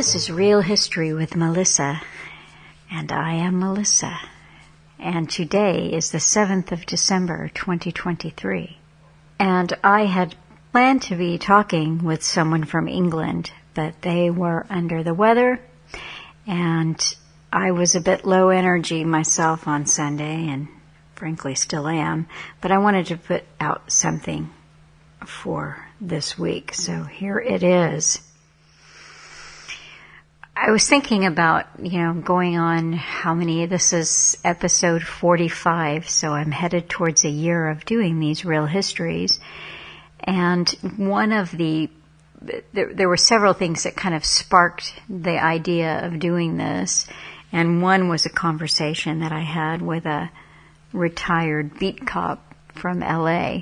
This is Real History with Melissa, and I am Melissa, and today is the 7th of December, 2023. And I had planned to be talking with someone from England, but they were under the weather, and I was a bit low energy myself on Sunday, and frankly still am, but I wanted to put out something for this week, so here it is. I was thinking about, going on this is episode 45, so I'm headed towards a year of doing these real histories. And there were several things that kind of sparked the idea of doing this. And one was a conversation that I had with a retired beat cop from LA,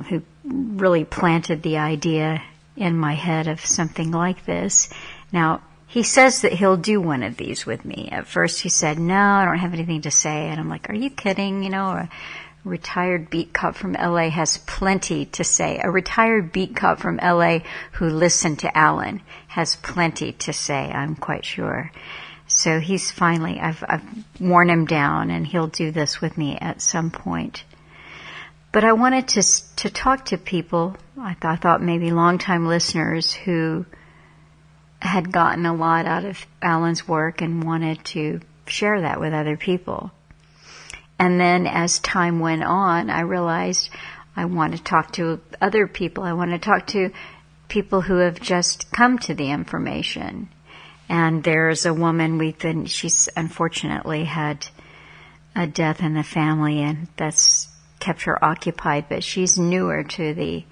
who really planted the idea in my head of something like this. Now, he says that he'll do one of these with me. At first he said, no, I don't have anything to say. And I'm like, are you kidding? A retired beat cop from LA has plenty to say. A retired beat cop from LA who listened to Alan has plenty to say, I'm quite sure. So he's finally, I've worn him down, and he'll do this with me at some point. But I wanted to talk to people, I thought maybe longtime listeners who had gotten a lot out of Alan's work and wanted to share that with other people. And then as time went on, I realized I want to talk to other people. I want to talk to people who have just come to the information. And there's a woman she's unfortunately had a death in the family, and that's kept her occupied, but she's newer to the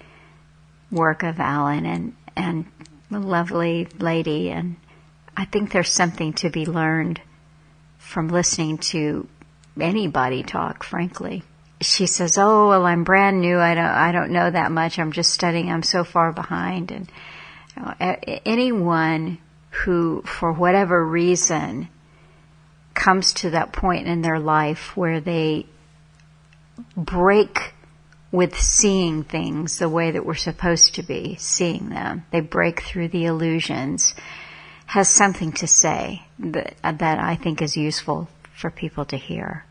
work of Alan and a lovely lady, and I think there's something to be learned from listening to anybody talk, frankly. She says, oh, well, I'm brand new, I don't know that much, I'm just studying, I'm so far behind. And anyone who, for whatever reason, comes to that point in their life where they break with seeing things the way that we're supposed to be seeing them, they break through the illusions, has something to say that I think is useful for people to hear.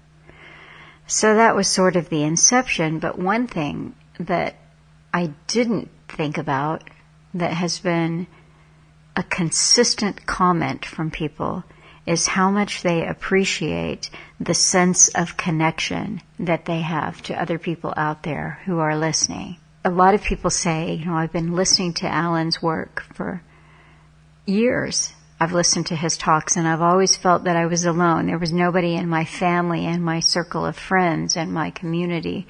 So that was sort of the inception, but one thing that I didn't think about that has been a consistent comment from people is how much they appreciate the sense of connection that they have to other people out there who are listening. A lot of people say, I've been listening to Alan's work for years. I've listened to his talks, and I've always felt that I was alone. There was nobody in my family and my circle of friends and my community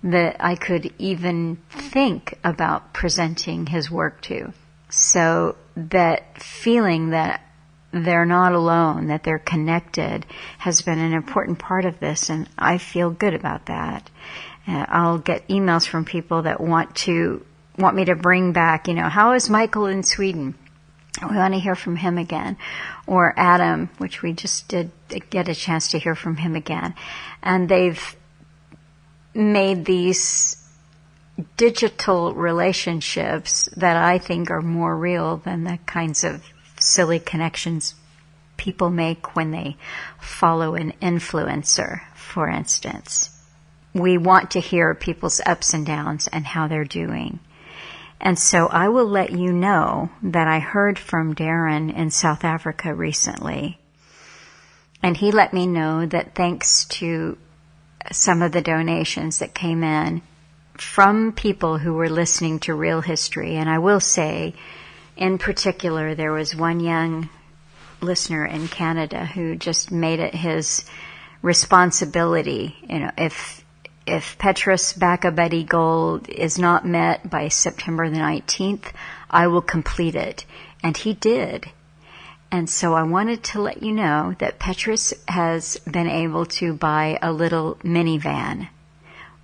that I could even think about presenting his work to. So that feeling that they're not alone, that they're connected, has been an important part of this, and I feel good about that. I'll get emails from people that want me to bring back, how is Michael in Sweden? We want to hear from him again. Or Adam, which we just did get a chance to hear from him again. And they've made these digital relationships that I think are more real than the kinds of silly connections people make when they follow an influencer, for instance. We want to hear people's ups and downs and how they're doing. And so I will let you know that I heard from Darin in South Africa recently. And he let me know that thanks to some of the donations that came in from people who were listening to Real History, and I will say, in particular, there was one young listener in Canada who just made it his responsibility. If Petrus Back-A-Buddy goal is not met by September the 19th, I will complete it. And he did. And so I wanted to let you know that Petrus has been able to buy a little minivan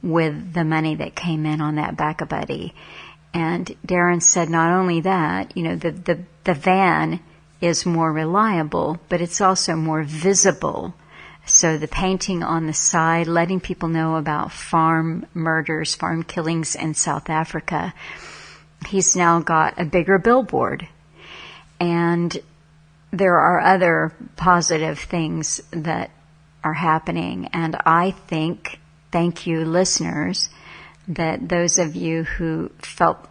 with the money that came in on that Back-A-Buddy. And Darin said not only that, the van is more reliable, but it's also more visible. So the painting on the side, letting people know about farm murders, farm killings in South Africa. He's now got a bigger billboard. And there are other positive things that are happening. And I think, thank you listeners, that those of you who felt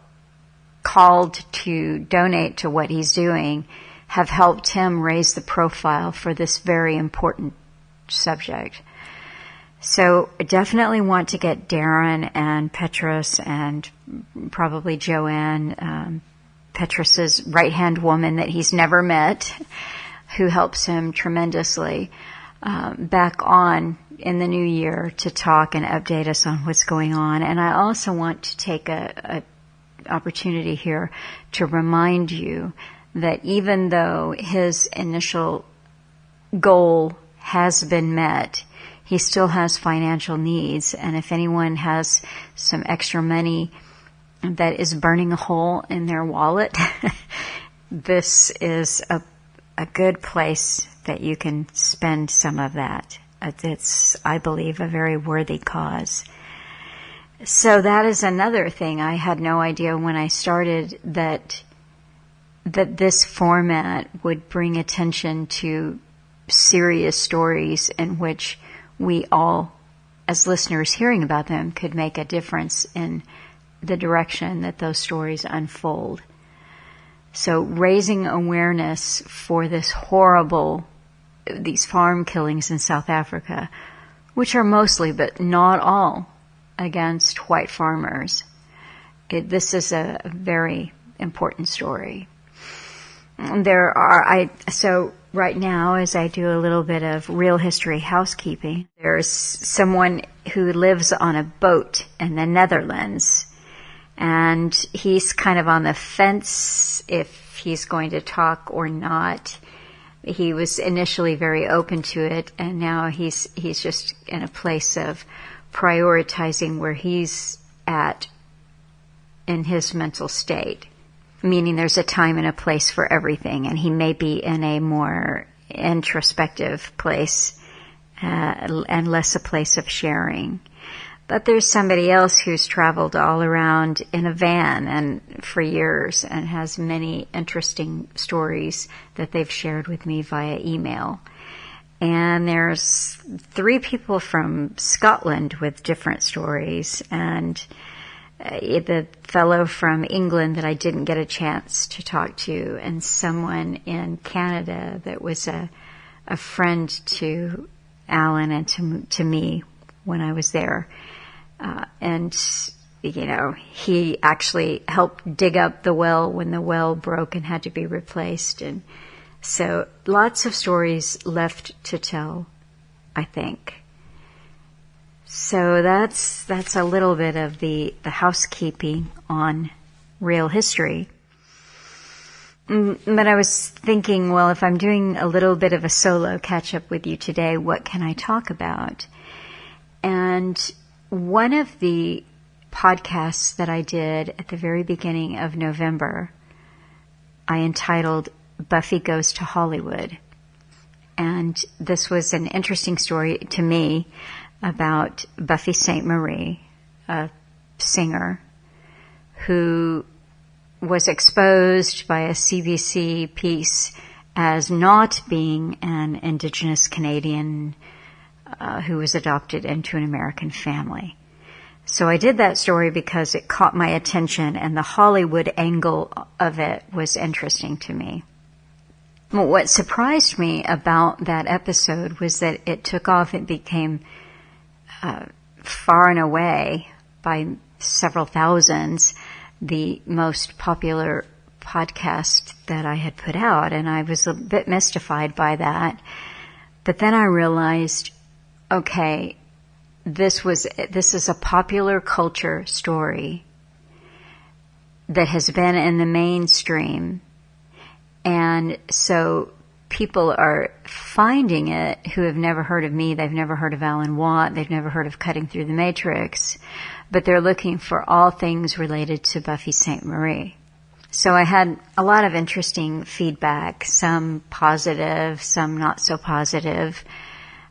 called to donate to what he's doing have helped him raise the profile for this very important subject. So I definitely want to get Darin and Petrus and probably Joanne, Petrus's right-hand woman that he's never met, who helps him tremendously, back on in the new year to talk and update us on what's going on. And I also want to take a opportunity here to remind you that even though his initial goal has been met, he still has financial needs. And if anyone has some extra money that is burning a hole in their wallet, this is a good place that you can spend some of that. It's, I believe, a very worthy cause. So that is another thing. I had no idea when I started that this format would bring attention to serious stories in which we all, as listeners hearing about them, could make a difference in the direction that those stories unfold. So raising awareness for these farm killings in South Africa, which are mostly, but not all, against white farmers. This is a very important story. So right now, as I do a little bit of real history housekeeping, there's someone who lives on a boat in the Netherlands, and he's kind of on the fence if he's going to talk or not. He was initially very open to it, and now he's just in a place of prioritizing where he's at in his mental state, meaning there's a time and a place for everything, and he may be in a more introspective place and less a place of sharing. But there's somebody else who's traveled all around in a van and for years and has many interesting stories that they've shared with me via email. And there's 3 people from Scotland with different stories, and the fellow from England that I didn't get a chance to talk to, and someone in Canada that was a friend to Alan and to me when I was there. And, he actually helped dig up the well when the well broke and had to be replaced. And so lots of stories left to tell, I think. So that's a little bit of the housekeeping on real history. But I was thinking, well, if I'm doing a little bit of a solo catch-up with you today, what can I talk about? And one of the podcasts that I did at the very beginning of November, I entitled Buffy Goes to Hollywood. And this was an interesting story to me about Buffy Sainte-Marie, a singer who was exposed by a CBC piece as not being an Indigenous Canadian who was adopted into an American family. So I did that story because it caught my attention, and the Hollywood angle of it was interesting to me. Well, what surprised me about that episode was that it took off. It became far and away, by several thousands, the most popular podcast that I had put out, and I was a bit mystified by that. But then I realized, okay, this is a popular culture story that has been in the mainstream, and so people are finding it who have never heard of me, they've never heard of Alan Watt, they've never heard of Cutting Through the Matrix, but they're looking for all things related to Buffy Sainte-Marie. So I had a lot of interesting feedback, some positive, some not so positive.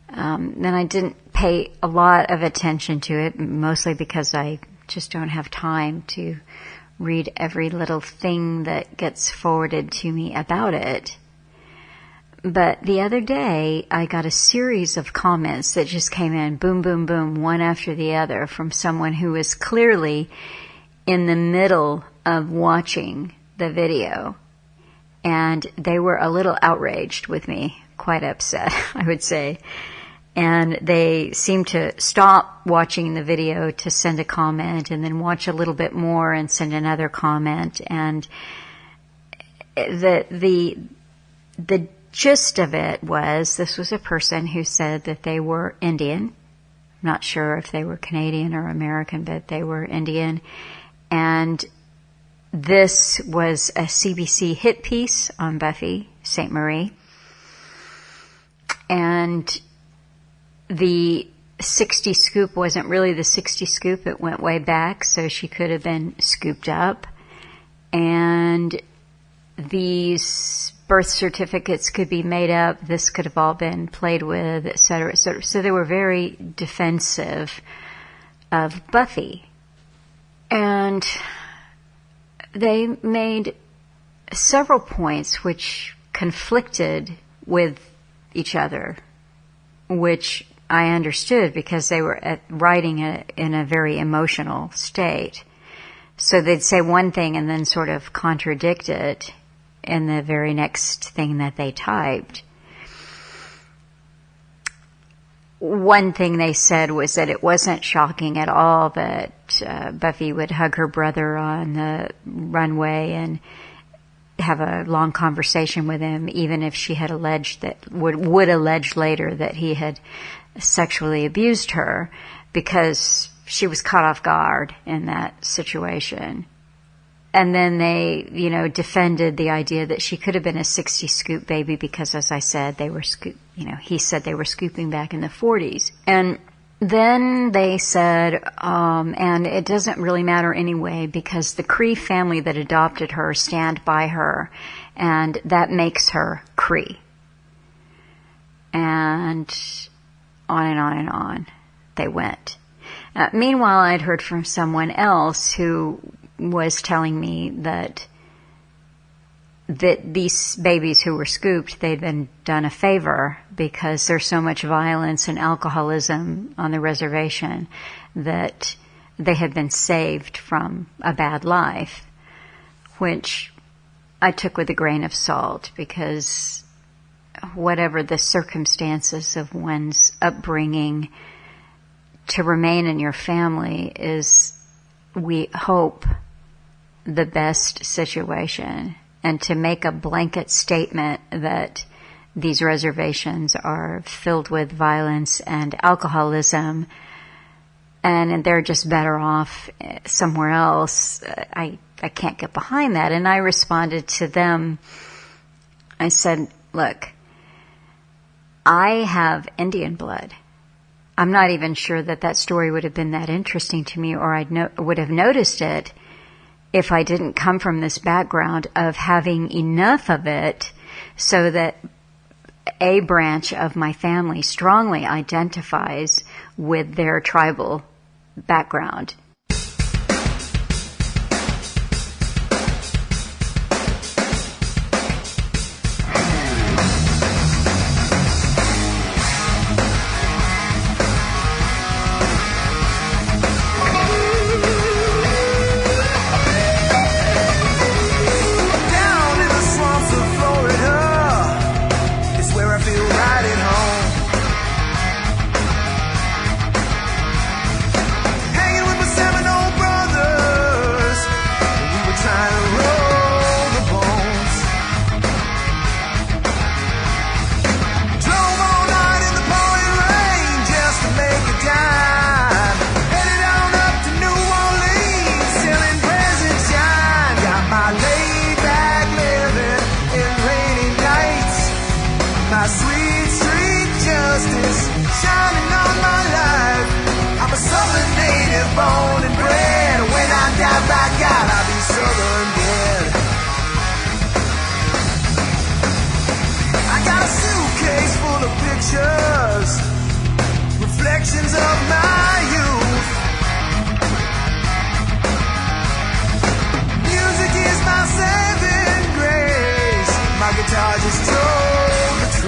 Then I didn't pay a lot of attention to it, mostly because I just don't have time to read every little thing that gets forwarded to me about it. But the other day, I got a series of comments that just came in, boom, boom, boom, one after the other, from someone who was clearly in the middle of watching the video. And they were a little outraged with me, quite upset, I would say. And they seemed to stop watching the video to send a comment and then watch a little bit more and send another comment. And the gist of it was, this was a person who said that they were Indian. I'm not sure if they were Canadian or American, but they were Indian. And this was a CBC hit piece on Buffy Sainte-Marie. And the 60 scoop wasn't really the 60 scoop. It went way back, so she could have been scooped up. And these birth certificates could be made up. This could have all been played with, et cetera, et cetera. So they were very defensive of Buffy. And they made several points which conflicted with each other, which I understood because they were writing it in a very emotional state. So they'd say one thing and then sort of contradict it in the very next thing that they typed. One thing they said was that it wasn't shocking at all that Buffy would hug her brother on the runway and have a long conversation with him, even if she had alleged that, would allege later that he had sexually abused her, because she was caught off guard in that situation. And then they, defended the idea that she could have been a 60 scoop baby because, as I said, they were he said they were scooping back in the 40s. And then they said, and it doesn't really matter anyway because the Cree family that adopted her stand by her, and that makes her Cree. And on and on and on they went. Meanwhile, I'd heard from someone else who was telling me that these babies who were scooped, they'd been done a favor because there's so much violence and alcoholism on the reservation that they had been saved from a bad life, which I took with a grain of salt because whatever the circumstances of one's upbringing, to remain in your family is, we hope, the best situation. And to make a blanket statement that these reservations are filled with violence and alcoholism and they're just better off somewhere else, I can't get behind that. And I responded to them, I said, look, I have Indian blood. I'm not even sure that story would have been that interesting to me, or would have noticed it if I didn't come from this background of having enough of it so that a branch of my family strongly identifies with their tribal background. Reflections of my youth. Music is my saving grace. My guitar just told the truth.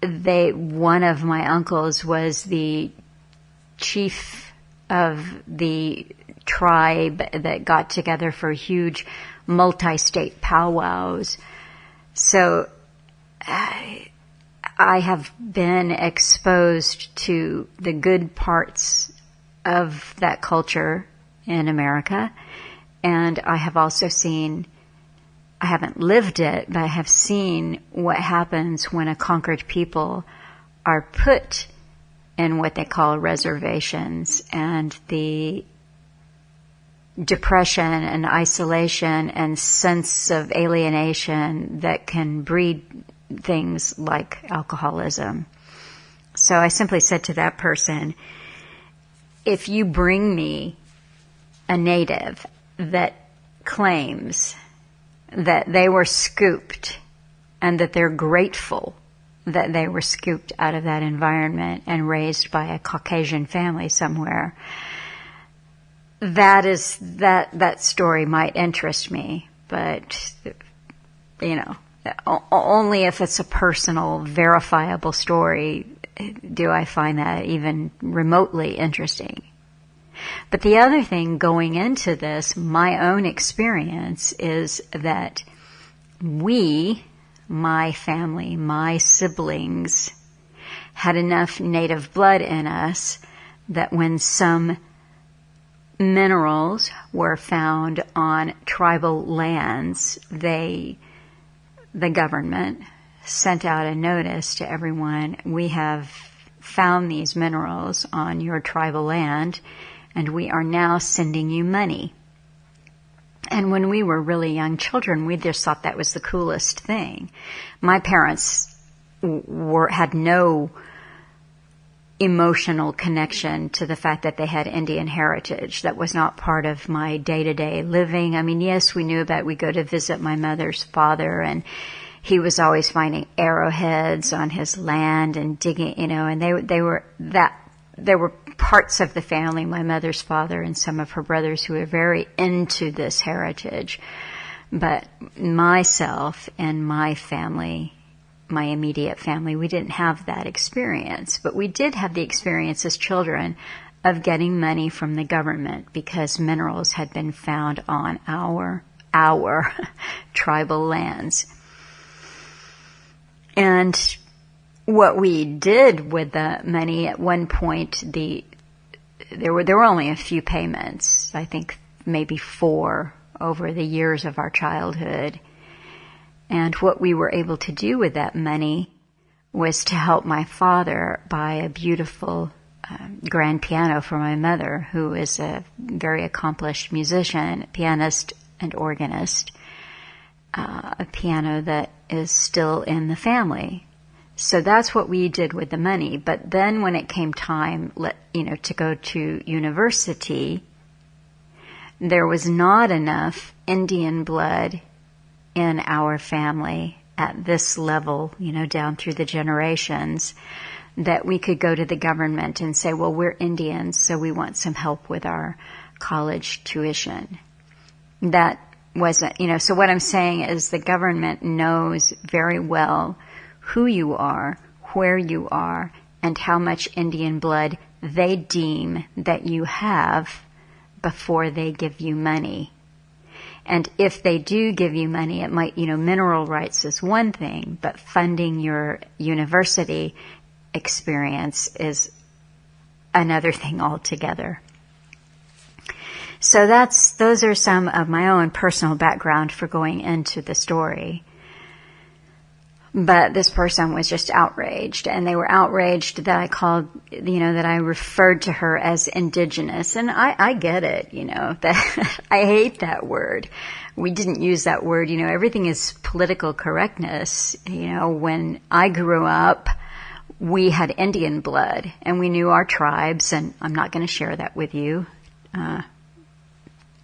one of my uncles was the chief of the tribe that got together for huge multi-state powwows. So I have been exposed to the good parts of that culture in America, and I have also seen, I haven't lived it, but I have seen what happens when a conquered people are put in what they call reservations, and the depression and isolation and sense of alienation that can breed things like alcoholism. So I simply said to that person, if you bring me a native that claims that they were scooped and that they're grateful that they were scooped out of that environment and raised by a Caucasian family somewhere, that story might interest me, but, only if it's a personal, verifiable story do I find that even remotely interesting. But the other thing going into this, my own experience, is that my family, my siblings, had enough native blood in us that when some minerals were found on tribal lands, the government sent out a notice to everyone, we have found these minerals on your tribal land, and we are now sending you money. And when we were really young children, we just thought that was the coolest thing. My parents had no emotional connection to the fact that they had Indian heritage. That was not part of my day-to-day living. I mean, yes, we knew about, we go to visit my mother's father, and he was always finding arrowheads on his land and digging, and there were parts of the family, my mother's father and some of her brothers, who were very into this heritage. But myself and my family, my immediate family, we didn't have that experience. But we did have the experience as children of getting money from the government because minerals had been found on our tribal lands. And what we did with the money, at one point, there were only a few payments, I think maybe 4 over the years of our childhood. And what we were able to do with that money was to help my father buy a beautiful grand piano for my mother, who is a very accomplished musician, pianist and organist, a piano that is still in the family. So that's what we did with the money. But then when it came time, to go to university, there was not enough Indian blood in our family at this level, down through the generations, that we could go to the government and say, well, we're Indians, so we want some help with our college tuition. That wasn't, so what I'm saying is the government knows very well who you are, where you are, and how much Indian blood they deem that you have before they give you money. And if they do give you money, it might, mineral rights is one thing, but funding your university experience is another thing altogether. So those are some of my own personal background for going into the story. But this person was just outraged, and they were outraged that I called, that I referred to her as Indigenous. And I get it, that I hate that word. We didn't use that word, everything is political correctness. When I grew up, we had Indian blood, and we knew our tribes, and I'm not going to share that with you,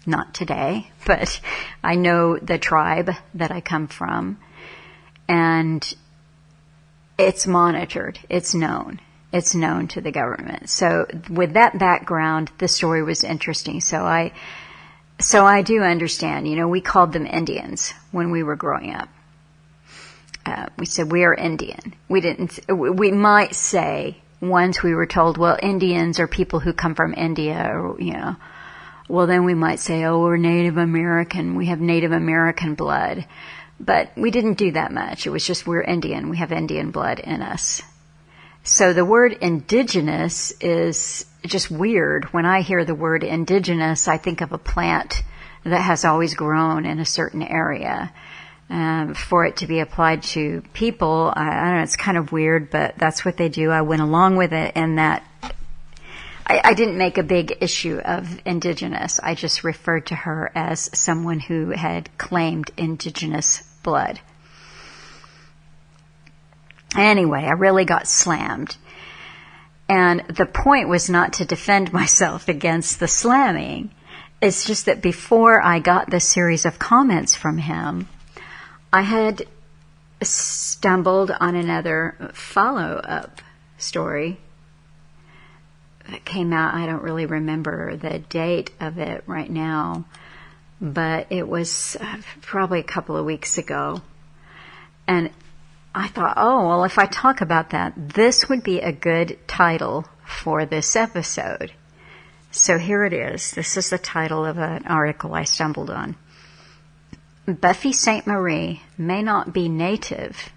not today, but I know the tribe that I come from. And it's monitored. It's known. It's known to the government. So with that background, the story was interesting. So I do understand. We called them Indians when we were growing up. we said, we are Indian. We might say, once we were told, well, Indians are people who come from India, or, well, then we might say, oh, we're Native American. We have Native American blood. But we didn't do that much. It was just, we're Indian. We have Indian blood in us. So the word indigenous is just weird. When I hear the word indigenous, I think of a plant that has always grown in a certain area. For it to be applied to people, I don't know, it's kind of weird, but that's what they do. I went along with it, and that I didn't make a big issue of indigenous. I just referred to her as someone who had claimed indigenous blood. Anyway, I really got slammed. And the point was not to defend myself against the slamming. It's just that before I got this series of comments from him, I had stumbled on another follow-up story that came out. I don't really remember the date of it right now, but it was probably a couple of weeks ago. And I thought, oh, well, if I talk about that, this would be a good title for this episode. So here it is. This is the title of an article I stumbled on. Buffy Sainte-Marie may not be native,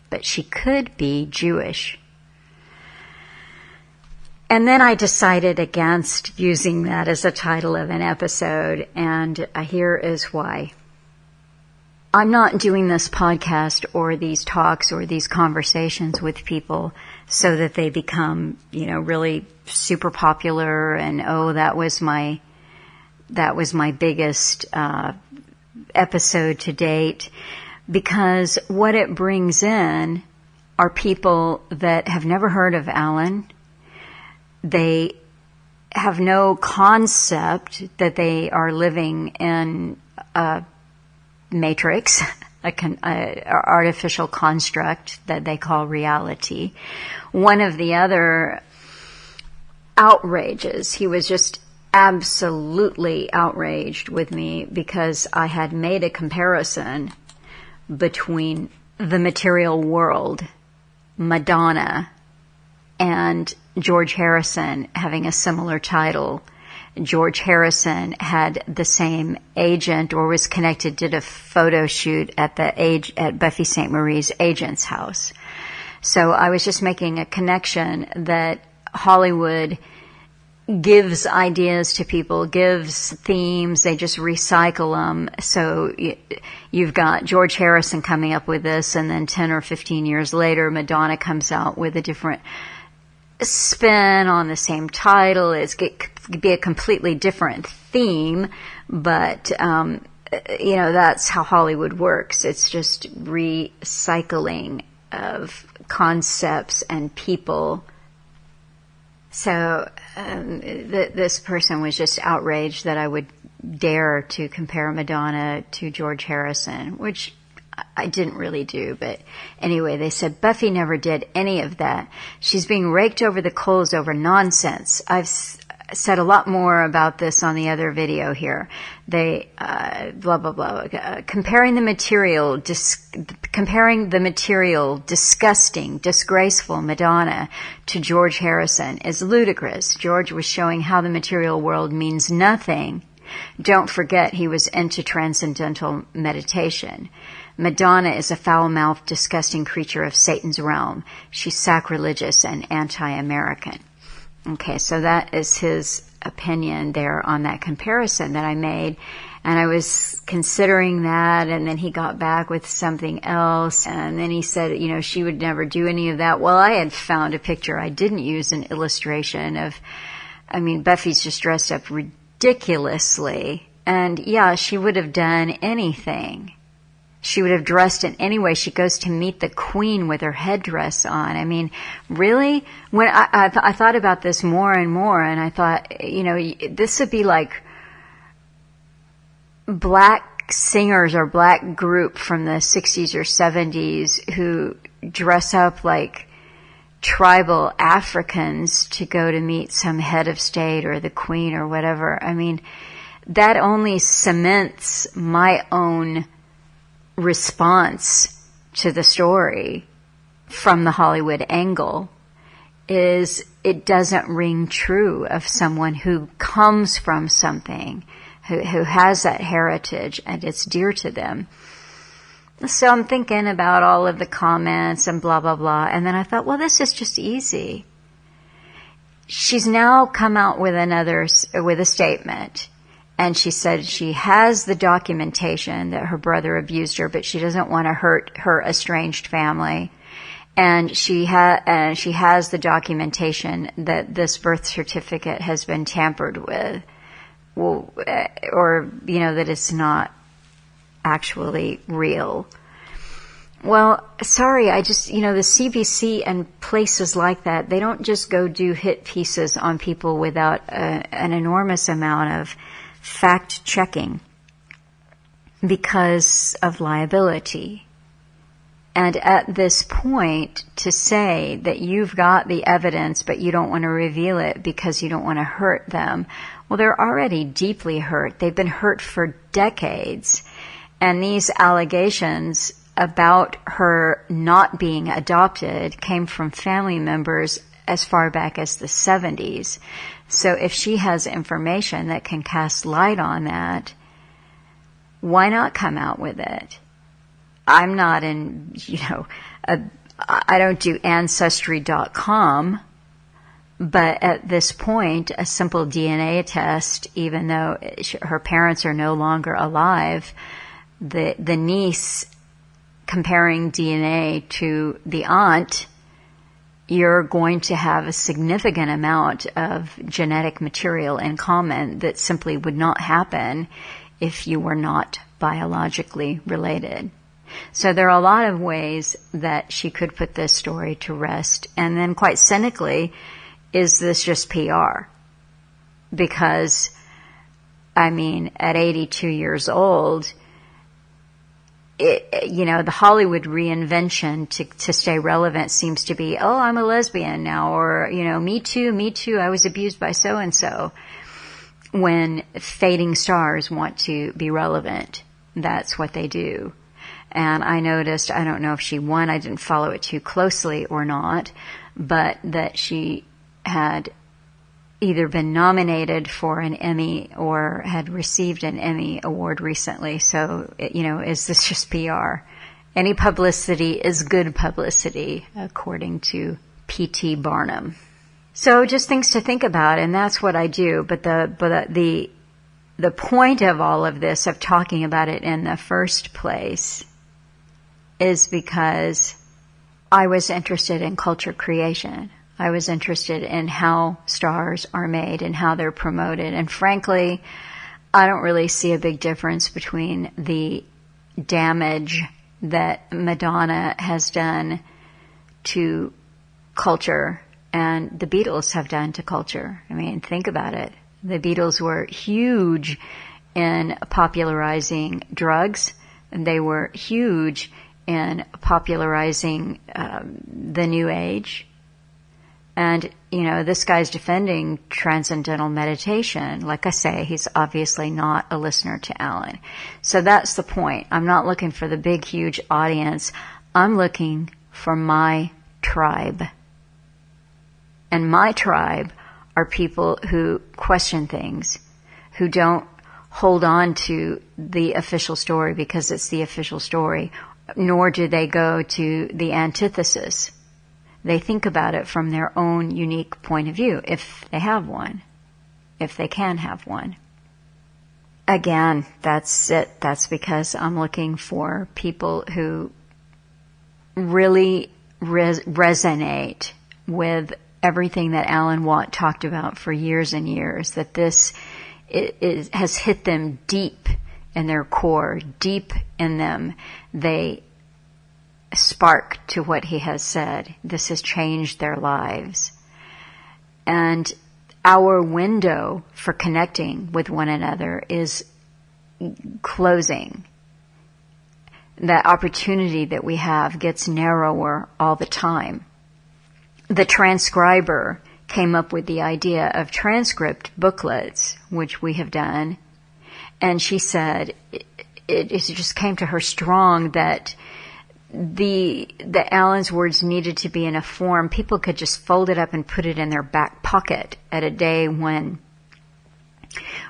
but she could be Jewish. And then I decided against using that as a title of an episode, and here is why. I'm not doing this podcast or these talks or these conversations with people so that they become, really super popular and, oh, that was my biggest episode to date, because what it brings in are people that have never heard of Alan. They have no concept that they are living in a matrix, a artificial construct that they call reality. One of the other outrages, he was just absolutely outraged with me because I had made a comparison between the material world, Madonna, and George Harrison having a similar title. George Harrison had the same agent, or was connected, did a photo shoot at Buffy Sainte-Marie's agent's house. So I was just making a connection that Hollywood gives ideas to people, gives themes, they just recycle them. So you've got George Harrison coming up with this, and then 10 or 15 years later, Madonna comes out with a different spin on the same title. It could be a completely different theme, but that's how Hollywood works. It's just recycling of concepts and people. So this person was just outraged that I would dare to compare Madonna to George Harrison, which I didn't really do. But anyway, they said Buffy never did any of that. She's being raked over the coals over nonsense. I've said a lot more about this on the other video here. They blah blah blah. Comparing the material disgusting, disgraceful Madonna to George Harrison is ludicrous. George was showing how the material world means nothing. Don't forget he was into transcendental meditation. Madonna is a foul-mouthed, disgusting creature of Satan's realm. She's sacrilegious and anti-American. Okay, so that is his opinion there on that comparison that I made. And I was considering that, and then he got back with something else, and then he said, she would never do any of that. Well, I had found a picture. I didn't use an illustration of, Buffy's just dressed up ridiculously. And yeah, she would have done anything. She would have dressed in any way. She goes to meet the queen with her headdress on. Really? When I thought about this more and more, and I thought, this would be like black singers or black group from the 60s or 70s who dress up like tribal Africans to go to meet some head of state or the queen or whatever. That only cements my own response to the story from the Hollywood angle is it doesn't ring true of someone who comes from something, who has that heritage and it's dear to them. So I'm thinking about all of the comments and blah, blah, blah. And then I thought, well, this is just easy. She's now come out with with a statement. And she said she has the documentation that her brother abused her, but she doesn't want to hurt her estranged family. And she has the documentation that this birth certificate has been tampered with. Well, or, that it's not actually real. Well, sorry, I just, the CBC and places like that, they don't just go do hit pieces on people without an enormous amount of fact checking because of liability. And at this point, to say that you've got the evidence but you don't want to reveal it because you don't want to hurt them, well, they're already deeply hurt. They've been hurt for decades. And these allegations about her not being adopted came from family members as far back as the 70s. So if she has information that can cast light on that, why not come out with it? I'm not in, I don't do Ancestry.com, but at this point, a simple DNA test, even though her parents are no longer alive, the niece comparing DNA to the aunt, you're going to have a significant amount of genetic material in common that simply would not happen if you were not biologically related. So there are a lot of ways that she could put this story to rest. And then quite cynically, is this just PR? Because, at 82 years old, the Hollywood reinvention to stay relevant seems to be, oh, I'm a lesbian now, or, me too, I was abused by so-and-so. When fading stars want to be relevant, that's what they do. And I noticed, I don't know if she won, I didn't follow it too closely or not, but that she had either been nominated for an Emmy or had received an Emmy award recently. So, is this just PR? Any publicity is good publicity, according to P.T. Barnum. So just things to think about, and that's what I do. But the point of all of this, of talking about it in the first place, is because I was interested in culture creation. I was interested in how stars are made and how they're promoted. And frankly, I don't really see a big difference between the damage that Madonna has done to culture and the Beatles have done to culture. Think about it. The Beatles were huge in popularizing drugs. They were huge in popularizing the New Age. And, this guy's defending transcendental meditation. Like I say, he's obviously not a listener to Alan. So that's the point. I'm not looking for the big, huge audience. I'm looking for my tribe. And my tribe are people who question things, who don't hold on to the official story because it's the official story, nor do they go to the antithesis. They think about it from their own unique point of view, if they have one, if they can have one. Again, that's it. That's because I'm looking for people who really resonate with everything that Alan Watt talked about for years and years, that this has hit them deep in their core, deep in them. They spark to what he has said. This has changed their lives. And our window for connecting with one another is closing. That opportunity that we have gets narrower all the time. The transcriber came up with the idea of transcript booklets, which we have done, and she said it just came to her strong that the Allen's words needed to be in a form people could just fold it up and put it in their back pocket at a day when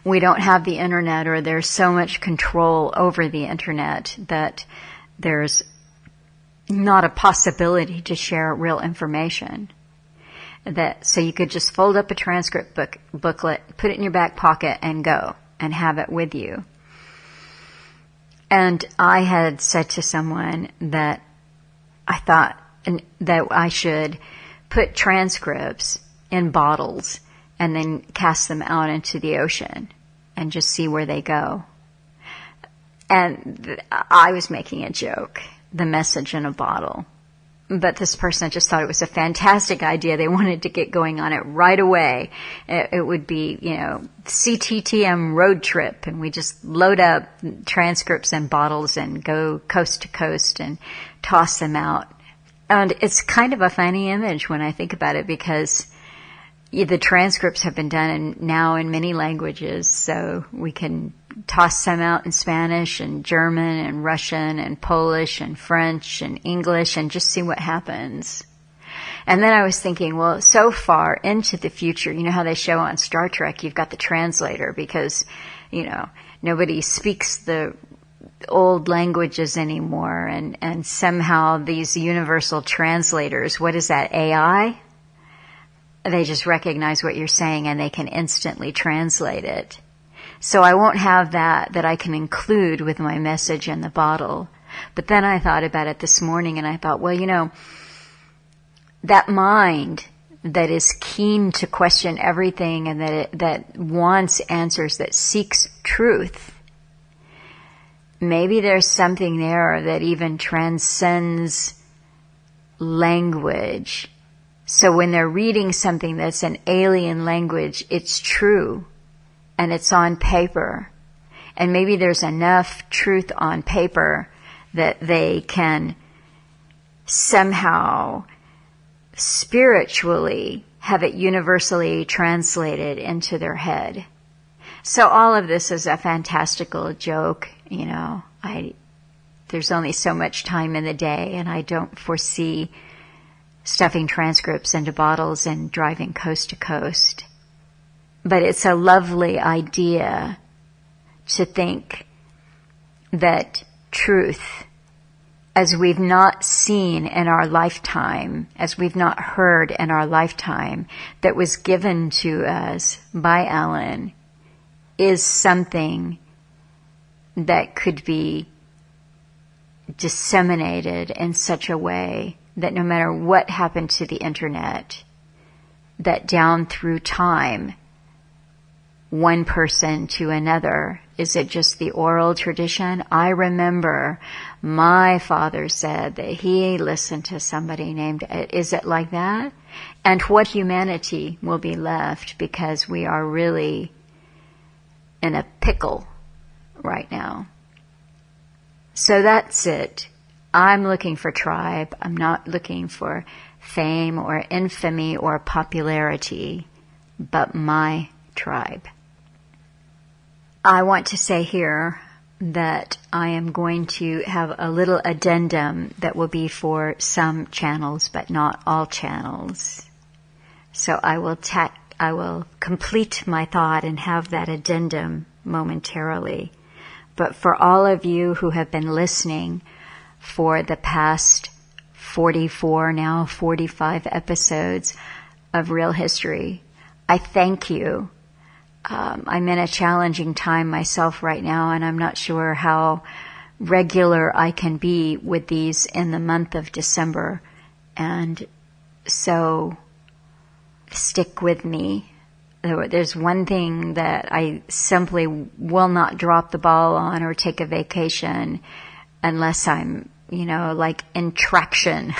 we don't have the internet, or there's so much control over the internet that there's not a possibility to share real information. So you could just fold up a transcript booklet, put it in your back pocket, and go and have it with you. And I had said to someone that I thought that I should put transcripts in bottles and then cast them out into the ocean and just see where they go. And I was making a joke, the message in a bottle. But this person just thought it was a fantastic idea. They wanted to get going on it right away. It would be, CTTM road trip, and we just load up transcripts in bottles and go coast to coast and toss them out. And it's kind of a funny image when I think about it, because the transcripts have been done now in many languages, so we can toss them out in Spanish and German and Russian and Polish and French and English and just see what happens. And then I was thinking, well, so far into the future, you know how they show on Star Trek, you've got the translator because, nobody speaks the old languages anymore, and somehow these universal translators, what is that, AI? They just recognize what you're saying and they can instantly translate it. So I won't have that I can include with my message in the bottle. But then I thought about it this morning and I thought, well, that mind that is keen to question everything and that wants answers, that seeks truth, maybe there's something there that even transcends language. So when they're reading something that's an alien language, it's true. And it's on paper. And maybe there's enough truth on paper that they can somehow spiritually have it universally translated into their head. So all of this is a fantastical joke, there's only so much time in the day, and I don't foresee stuffing transcripts into bottles and driving coast to coast. But it's a lovely idea to think that truth, as we've not seen in our lifetime, as we've not heard in our lifetime, that was given to us by Allen, is something that could be disseminated in such a way that no matter what happened to the internet, that down through time, one person to another, is it just the oral tradition? I remember my father said that he listened to somebody named, is it like that? And what humanity will be left, because we are really in a pickle right now. So that's it. I'm looking for tribe. I'm not looking for fame or infamy or popularity, but my tribe. I want to say here that I am going to have a little addendum that will be for some channels, but not all channels. So I will complete my thought and have that addendum momentarily. But for all of you who have been listening for the past 44, now 45 episodes of Real History, I thank you. I'm in a challenging time myself right now, and I'm not sure how regular I can be with these in the month of December. And so stick with me. There's one thing that I simply will not drop the ball on or take a vacation unless I'm, like in traction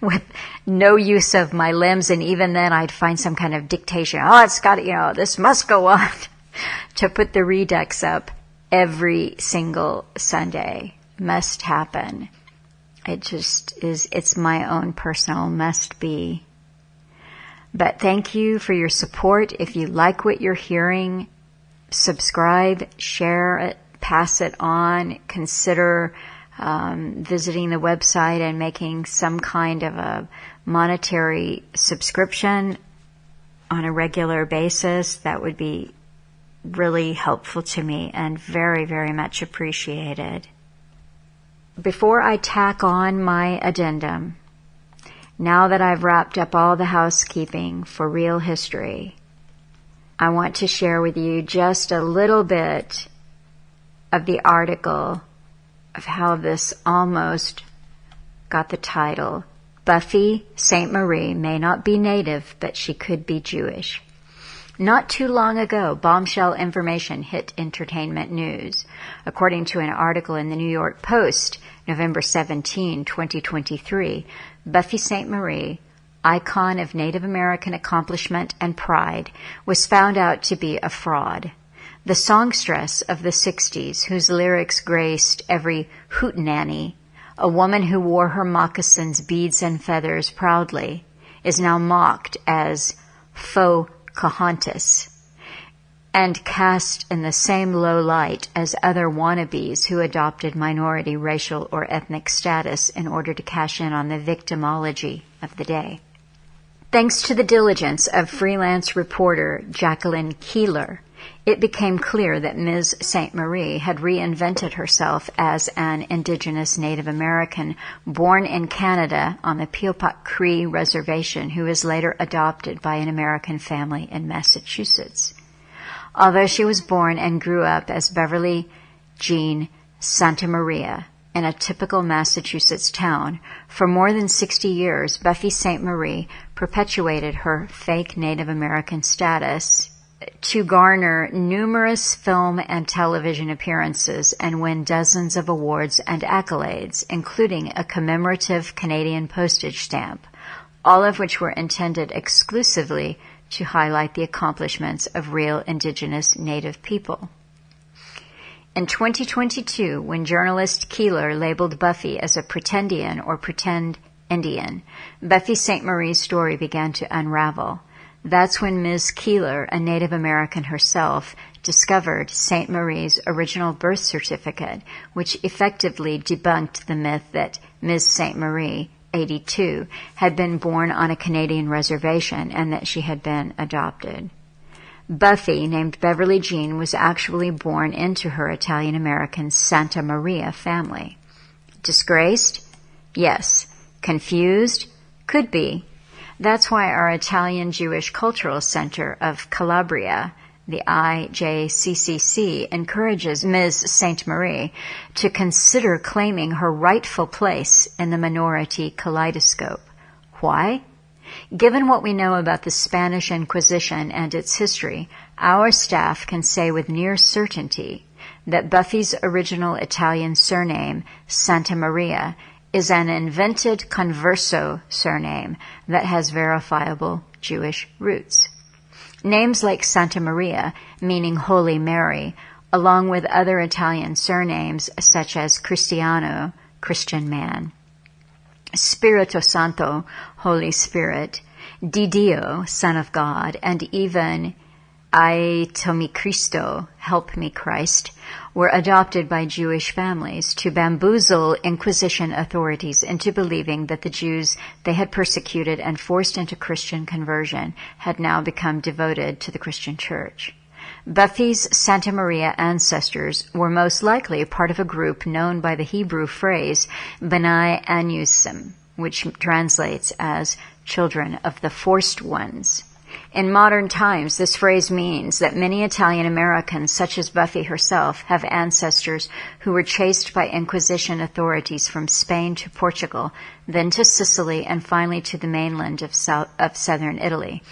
with no use of my limbs. And even then I'd find some kind of dictation. Oh, it's got to, this must go on to put the redux up every single Sunday. Must happen. It just is, it's my own personal must be. But thank you for your support. If you like what you're hearing, subscribe, share it, pass it on, consider visiting the website and making some kind of a monetary subscription on a regular basis, that would be really helpful to me and very, very much appreciated. Before I tack on my addendum, now that I've wrapped up all the housekeeping for Real History, I want to share with you just a little bit of the article of how this almost got the title, Buffy Sainte-Marie may not be native, but she could be Jewish. Not too long ago, bombshell information hit entertainment news. According to an article in the New York Post, November 17, 2023, Buffy Sainte-Marie, icon of Native American accomplishment and pride, was found out to be a fraud. The songstress of the 60s, whose lyrics graced every hootenanny, a woman who wore her moccasins, beads, and feathers proudly, is now mocked as faux Pocahontas and cast in the same low light as other wannabes who adopted minority racial or ethnic status in order to cash in on the victimology of the day. Thanks to the diligence of freelance reporter Jacqueline Keeler, it became clear that Ms. Sainte-Marie had reinvented herself as an Indigenous Native American born in Canada on the Peopock Cree Reservation who was later adopted by an American family in Massachusetts. Although she was born and grew up as Beverly Jean Santa Maria in a typical Massachusetts town, for more than 60 years, Buffy Sainte-Marie perpetuated her fake Native American status to garner numerous film and television appearances and win dozens of awards and accolades, including a commemorative Canadian postage stamp, all of which were intended exclusively to highlight the accomplishments of real Indigenous Native people. In 2022, when journalist Keeler labeled Buffy as a pretendian or pretend Indian, Buffy Sainte-Marie's story began to unravel. That's when Ms. Keeler, a Native American herself, discovered Sainte-Marie's original birth certificate, which effectively debunked the myth that Ms. Sainte-Marie, 82, had been born on a Canadian reservation and that she had been adopted. Buffy, named Beverly Jean, was actually born into her Italian-American Santa Maria family. Disgraced? Yes. Confused? Could be. That's why our Italian Jewish Cultural Center of Calabria, the IJCCC, encourages Ms. Sainte-Marie to consider claiming her rightful place in the minority kaleidoscope. Why? Given what we know about the Spanish Inquisition and its history, our staff can say with near certainty that Buffy's original Italian surname, Santa Maria, is an invented converso surname that has verifiable Jewish roots. Names like Santa Maria, meaning Holy Mary, along with other Italian surnames such as Cristiano, Christian man, Spirito Santo, Holy Spirit, Di Dio, Son of God, and even Aitomi Cristo, Help Me Christ, were adopted by Jewish families to bamboozle Inquisition authorities into believing that the Jews they had persecuted and forced into Christian conversion had now become devoted to the Christian Church. Buffy's Santa Maria ancestors were most likely part of a group known by the Hebrew phrase B'nai Anusim, which translates as children of the forced ones. In modern times, this phrase means that many Italian Americans, such as Buffy herself, have ancestors who were chased by Inquisition authorities from Spain to Portugal, then to Sicily, and finally to the mainland of southern Italy.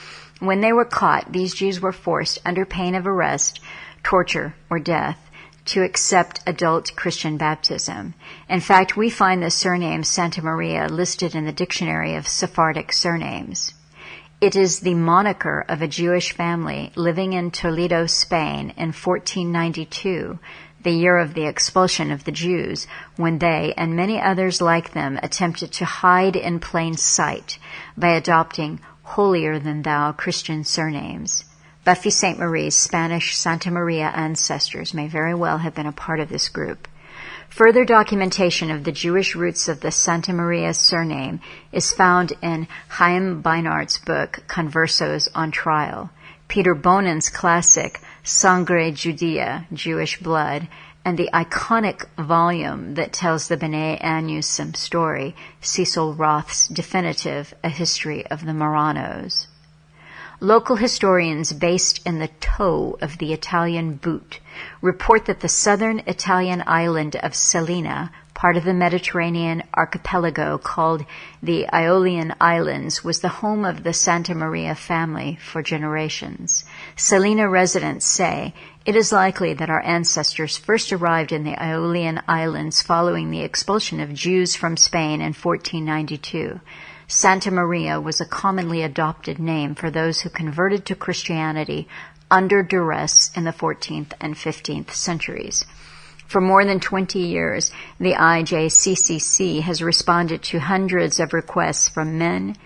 When they were caught, these Jews were forced, under pain of arrest, torture, or death, to accept adult Christian baptism. In fact, we find the surname Santa Maria listed in the Dictionary of Sephardic Surnames. It is the moniker of a Jewish family living in Toledo, Spain in 1492, the year of the expulsion of the Jews, when they and many others like them attempted to hide in plain sight by adopting holier-than-thou Christian surnames. Buffy Sainte-Marie's Spanish Santa Maria ancestors may very well have been a part of this group. Further documentation of the Jewish roots of the Sainte-Marie surname is found in Chaim Beinart's book Conversos on Trial, Peter Bonin's classic Sangre Judea, Jewish Blood, and the iconic volume that tells the B'nai Anusim story, Cecil Roth's definitive A History of the Marranos. Local historians based in the toe of the Italian boot report that the southern Italian island of Salina, part of the Mediterranean archipelago called the Aeolian Islands, was the home of the Sainte-Marie family for generations. Salina residents say it is likely that our ancestors first arrived in the Aeolian Islands following the expulsion of Jews from Spain in 1492. Sainte-Marie was a commonly adopted name for those who converted to Christianity under duress in the 14th and 15th centuries. For more than 20 years, the IJCCC has responded to hundreds of requests from men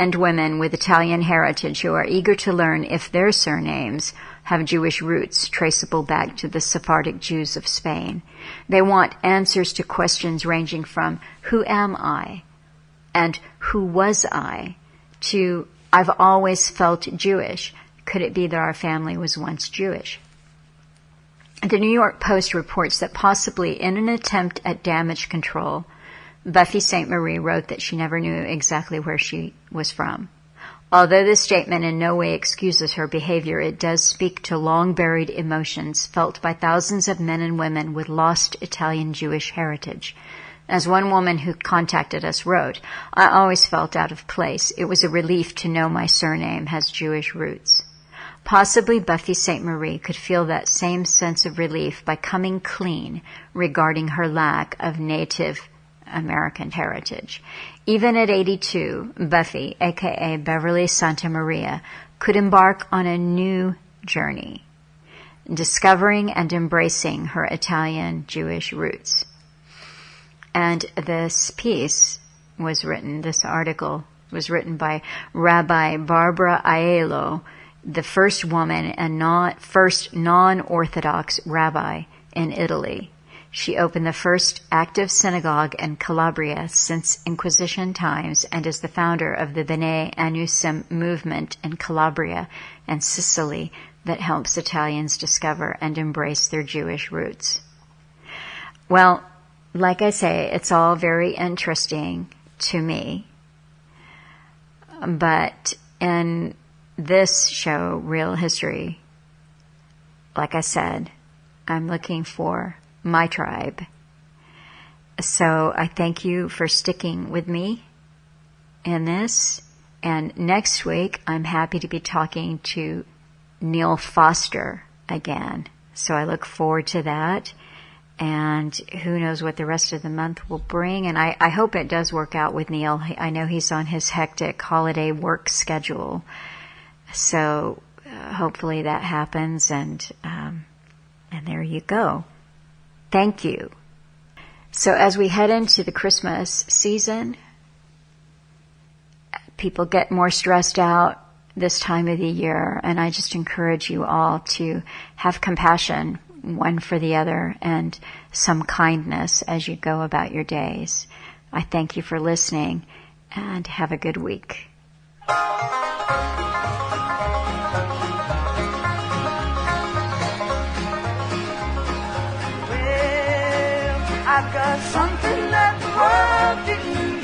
and women with Italian heritage who are eager to learn if their surnames have Jewish roots traceable back to the Sephardic Jews of Spain. They want answers to questions ranging from, who am I? And who was I? To, I've always felt Jewish. Could it be that our family was once Jewish? The New York Post reports that possibly in an attempt at damage control, Buffy Sainte-Marie wrote that she never knew exactly where she was from. Although this statement in no way excuses her behavior, it does speak to long-buried emotions felt by thousands of men and women with lost Italian Jewish heritage. As one woman who contacted us wrote, I always felt out of place. It was a relief to know my surname has Jewish roots. Possibly Buffy Sainte-Marie could feel that same sense of relief by coming clean regarding her lack of Native American heritage. Even at 82, Buffy, aka Beverly Santamaria, could embark on a new journey, discovering and embracing her Italian Jewish roots. And this article was written by Rabbi Barbara Aiello, the first woman and first non-Orthodox rabbi in Italy. She opened the first active synagogue in Calabria since Inquisition times and is the founder of the B'nai Anusim movement in Calabria and Sicily that helps Italians discover and embrace their Jewish roots. Well, like I say, it's all very interesting to me. But in this show, Real History, like I said, I'm looking for my tribe. So I thank you for sticking with me in this. And next week, I'm happy to be talking to Neil Foster again. So I look forward to that. And who knows what the rest of the month will bring. And I hope it does work out with Neil. I know he's on his hectic holiday work schedule. So hopefully that happens. And there you go. Thank you. So as we head into the Christmas season, people get more stressed out this time of the year. And I just encourage you all to have compassion one for the other and some kindness as you go about your days. I thank you for listening and have a good week. Well, I've got something that the world didn't